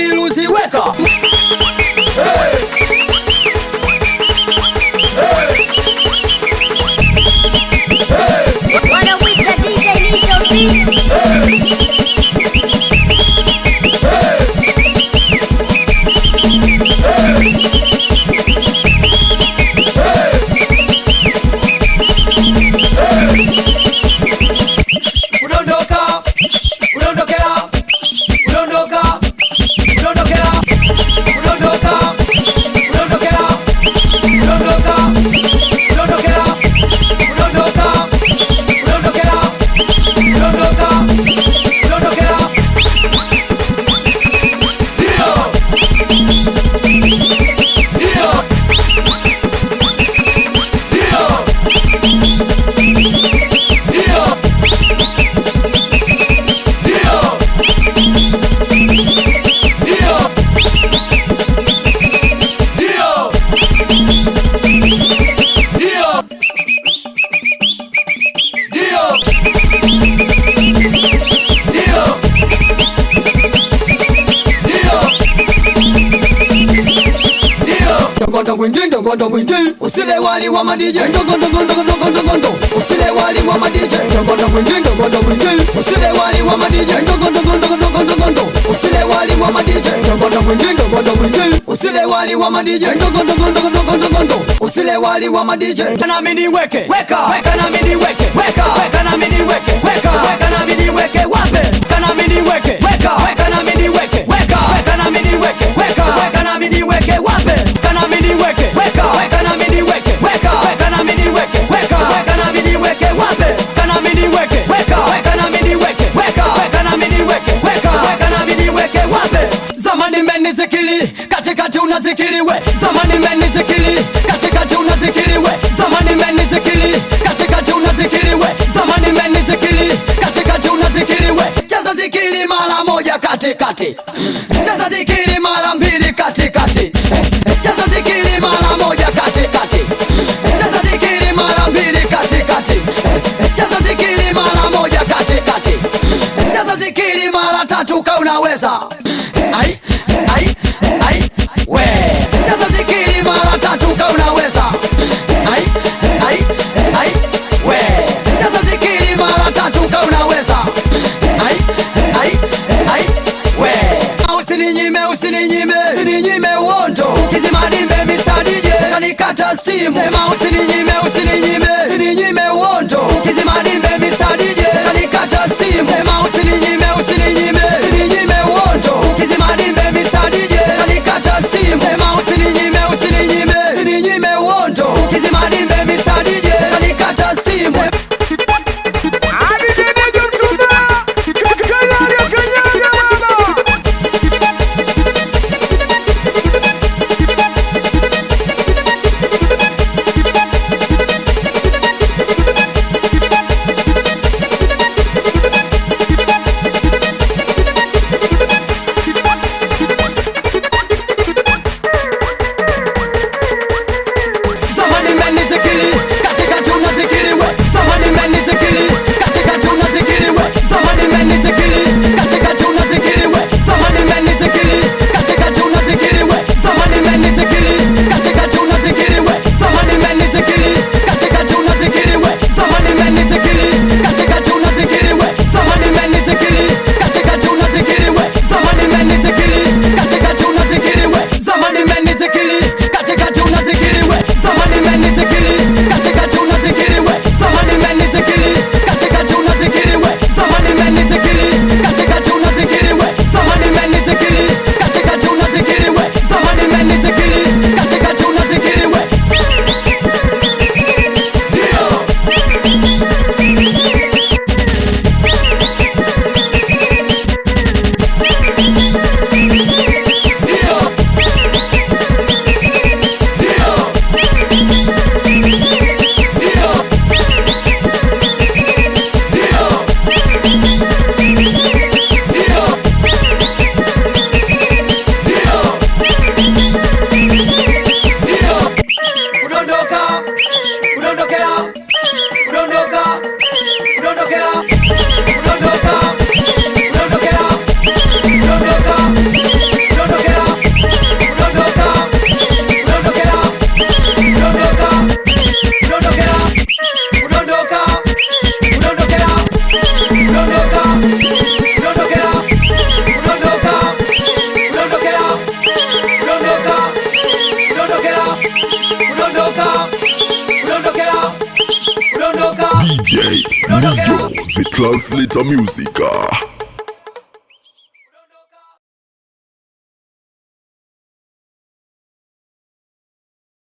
miluzi weka. Wanawita DJ Little B. Ngondo mwindi usile wali wa madije ngondo usile wali wa madije ngondo mwindi usile wali wa madije ngondo usile wali wa madije ngondo mwindi usile wali wa madije ngondo usile wali wa madije kana mini weke weka kana mini weke weka kana mini weke weka kana mini weke wape kana mini weke weka kana mini weke weka kana mini weke weka kana mini weke wape kana mini weke weka kana mini weke weka kana mini weke weka kana mini weke wape kana mini weke weka kana mini weke weka kana mini weke weka kana mini weke wape zamani menizikili katikati unazikiliwe zamani menizikili katikati unazikiliwe zamani menizikili katikati unazikiliwe zamani menizikili katikati unazikiliwe cheza zikili mara moja katikati cheza zikili mara mbili katikati cheza zikili mara moja katikati cheza zikili mara mbili katikati cheza zikili mara moja katikati cheza zikili mara tatu ka unaweza ai ai ai we cheza zikili mara tatu ka unaweza ai ai ai we cheza zikili mara tatu ka unaweza ai ai ai we usininyime uondo ukizima dimbe Mr. DJ tanikata steam sema usininyime uondo ukizima dimbe Mr. DJ tanikata steam sema usininyime uondo Leo the translator music.